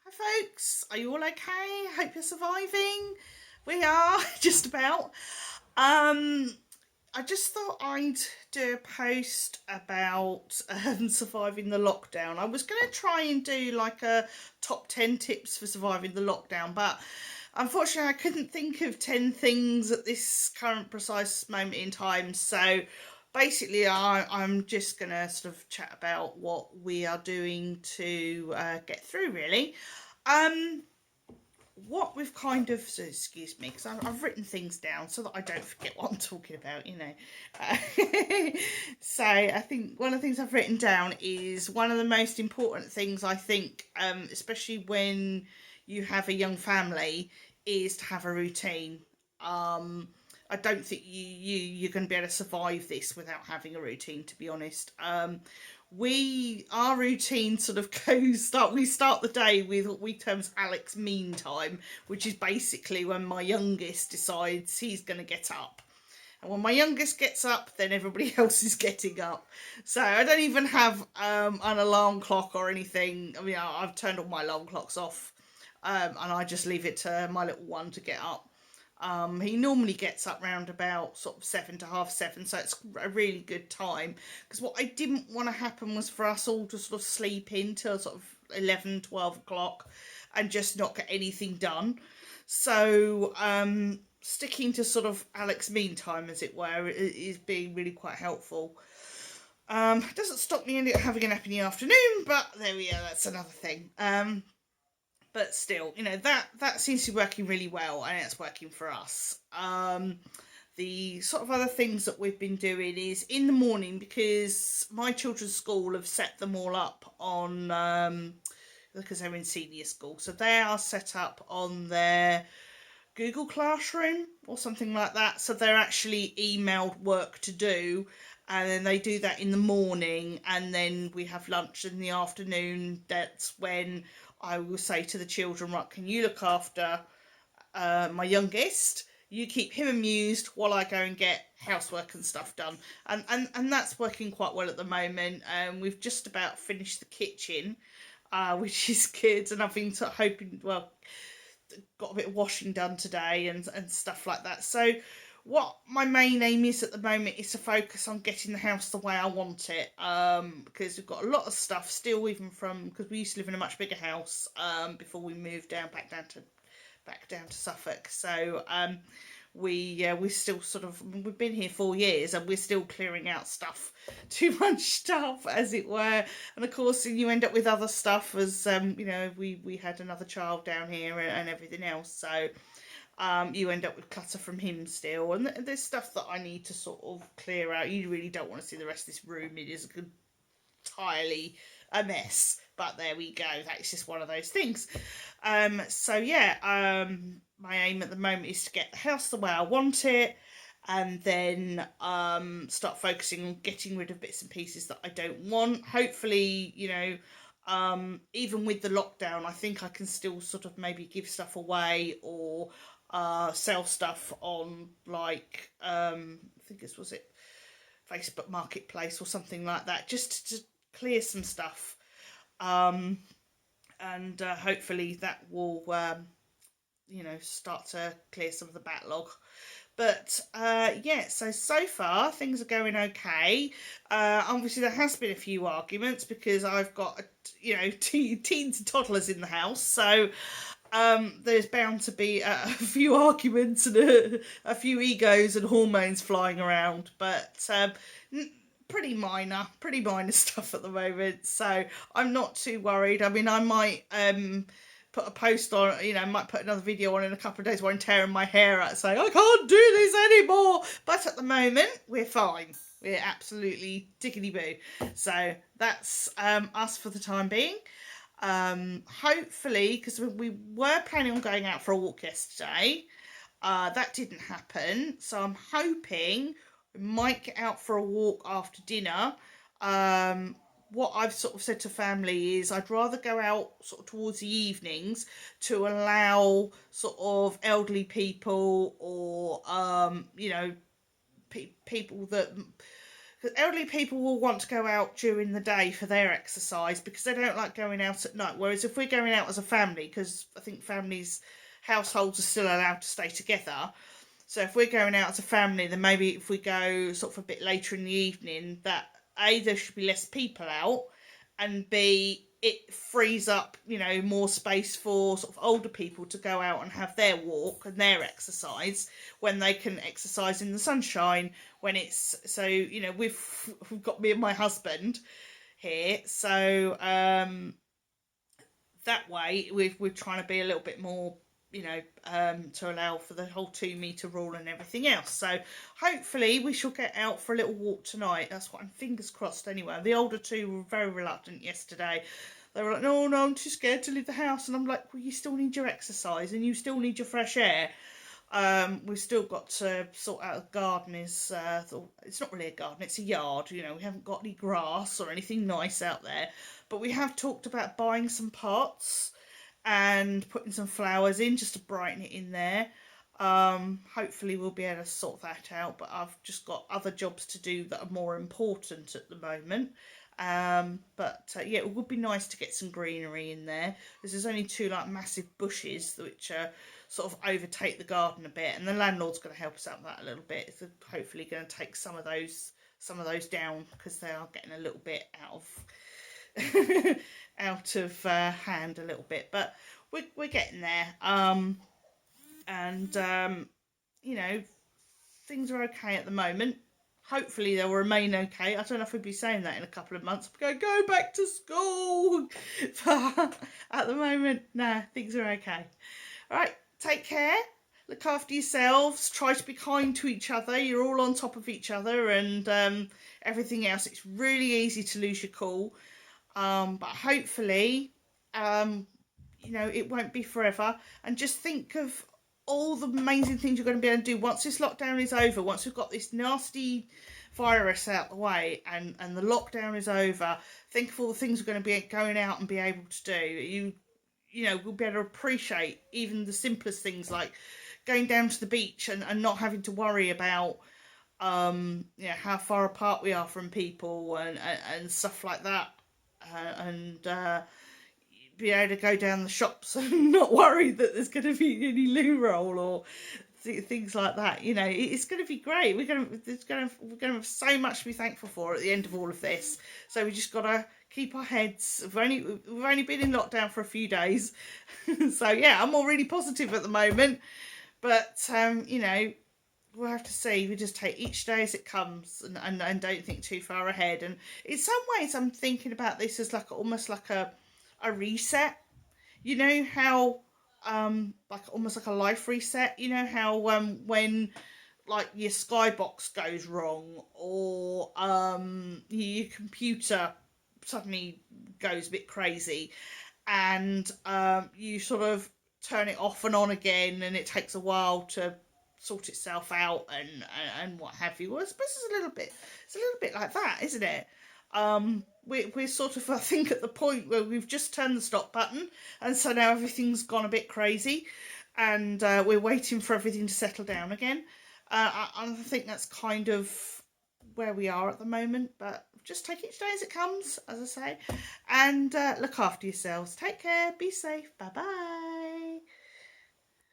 Hi folks, are you all okay? Hope you're surviving. We are just about. Um, I just thought I'd do a post about surviving the lockdown. I was going to try and do like a top 10 tips for surviving the lockdown, but unfortunately, I couldn't think of 10 things at this current precise moment in time. So basically, I'm just going to sort of chat about what we are doing to get through, really. Um, what we've kind of, so excuse me, because I've written things down so that I don't forget what I'm talking about. Uh, so I think one of the things I've written down is one of the most important things I think, especially when you have a young family, is to have a routine. um I don't think you're going to be able to survive this without having a routine, to be honest. Our routine sort of we start the day with what we term as Alex mean time, which is basically when my youngest decides he's going to get up. And when my youngest gets up, then everybody else is getting up. So I don't even have an alarm clock or anything. I mean, I've turned all my alarm clocks off, and I just leave it to my little one to get up. He normally gets up round about sort of 7 to half 7, so it's a really good time. Because what I didn't want to happen was for us all to sort of sleep in till sort of 11, 12 o'clock and just not get anything done. So sticking to sort of Alex mean time, as it were, is being really quite helpful. It doesn't stop me having a nap in the afternoon, but there we are, that's another thing. But still, that seems to be working really well, and it's working for us. The sort of other things that we've been doing is in the morning, because my children's school have set them all up on because they're in senior school, so they are set up on their Google Classroom or something like that. So they're actually emailed work to do, and then they do that in the morning, and then we have lunch in the afternoon. That's when I will say to the children, right, can you look after my youngest? You keep him amused while I go and get housework and stuff done. And that's working quite well at the moment. We've just about finished the kitchen, which is good. And I've been sort of hoping, well, got a bit of washing done today and stuff like that. So what my main aim is at the moment is to focus on getting the house the way I want it, because we've got a lot of stuff still, even from, because we used to live in a much bigger house before we moved back down to Suffolk. So we still sort of, we've been here 4 years and we're still clearing out stuff, too much stuff, as it were. And of course you end up with other stuff, as we had another child down here and everything else. So you end up with clutter from him still, and there's stuff that I need to sort of clear out. You really don't want to see the rest of this room. It is entirely a mess, but there we go. That's just one of those things. So yeah, my aim at the moment is to get the house the way I want it, and then start focusing on getting rid of bits and pieces that I don't want. Hopefully, even with the lockdown, I think I can still sort of maybe give stuff away, or sell stuff on, like, I think this was it, Facebook Marketplace or something like that, just to clear some stuff. Um, and hopefully that will, start to clear some of the backlog. But yeah, so far things are going okay. Obviously, there has been a few arguments because I've got teens and toddlers in the house, so there's bound to be a few arguments and a few egos and hormones flying around. But pretty minor stuff at the moment. So I'm not too worried. I mean, I might put a post on, might put another video on in a couple of days where I'm tearing my hair out saying I can't do this anymore. But at the moment, we're fine. We're absolutely tickety boo. So that's us for the time being. Hopefully, because we were planning on going out for a walk yesterday, that didn't happen. So I'm hoping we might get out for a walk after dinner. What I've sort of said to family is I'd rather go out sort of towards the evenings to allow sort of elderly people, or people that because elderly people will want to go out during the day for their exercise because they don't like going out at night. Whereas if we're going out as a family, because I think families, households are still allowed to stay together. So if we're going out as a family, then maybe if we go sort of a bit later in the evening, that A, there should be less people out, and B, it frees up, more space for sort of older people to go out and have their walk and their exercise when they can exercise in the sunshine. When it's so, we've got me and my husband here, so that way we're trying to be a little bit more, to allow for the whole 2 metre rule and everything else. So hopefully we shall get out for a little walk tonight. That's what I'm fingers crossed anyway. The older two were very reluctant yesterday. They were like, no, I'm too scared to leave the house. And I'm like, well, you still need your exercise and you still need your fresh air. We've still got to sort out a garden. It's not really a garden, it's a yard. We haven't got any grass or anything nice out there. But we have talked about buying some pots and putting some flowers in just to brighten it in there. Hopefully we'll be able to sort that out, but I've just got other jobs to do that are more important at the moment. Yeah, it would be nice to get some greenery in there, because there's only two like massive bushes which sort of overtake the garden a bit, and the landlord's going to help us out with that a little bit. It's hopefully going to take some of those down, because they are getting a little bit out of hand a little bit, but we're getting there. Things are okay at the moment. Hopefully they'll remain okay. I don't know if we'll be saying that in a couple of months. We're going to go back to school. But at the moment, nah, things are okay. All right, take care. Look after yourselves. Try to be kind to each other. You're all on top of each other and everything else. It's really easy to lose your cool. But hopefully, it won't be forever. And just think of all the amazing things you're going to be able to do once this lockdown is over, once we've got this nasty virus out the way and the lockdown is over. Think of all the things we're going to be going out and be able to do. We'll be able to appreciate even the simplest things, like going down to the beach and not having to worry about how far apart we are from people and stuff like that. Be able to go down the shops and not worry that there's going to be any loo roll or things like that. It's going to be great. We're going to have so much to be thankful for at the end of all of this. So we just got to keep our heads. We've only been in lockdown for a few days, so yeah, I'm all really positive at the moment. But we'll have to see. We just take each day as it comes and don't think too far ahead. And in some ways, I'm thinking about this as almost like a reset. How almost like a life reset. How when like your skybox goes wrong or your computer suddenly goes a bit crazy and you sort of turn it off and on again, and it takes a while to sort itself out and what have you. Well, I suppose it's a little bit like that, isn't it? We're sort of, I think, at the point where we've just turned the stop button, and so now everything's gone a bit crazy, and we're waiting for everything to settle down again. I think that's kind of where we are at the moment, but just take each day as it comes, as I say, and look after yourselves. Take care, be safe, bye bye.